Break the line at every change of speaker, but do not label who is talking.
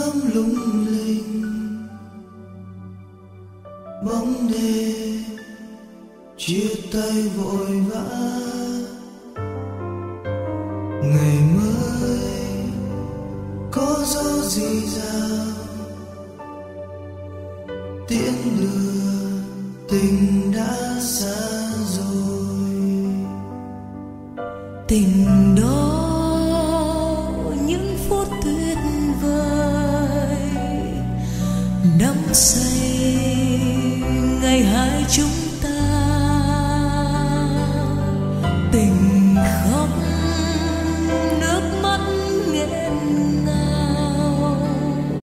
thơm lung linh, bóng đêm chia tay vội vã. Ngày mới có gió rì rào, tiễn đưa tình đã xa rồi.
Tình đó những phút tuyệt vời, đắm say ngày hai chúng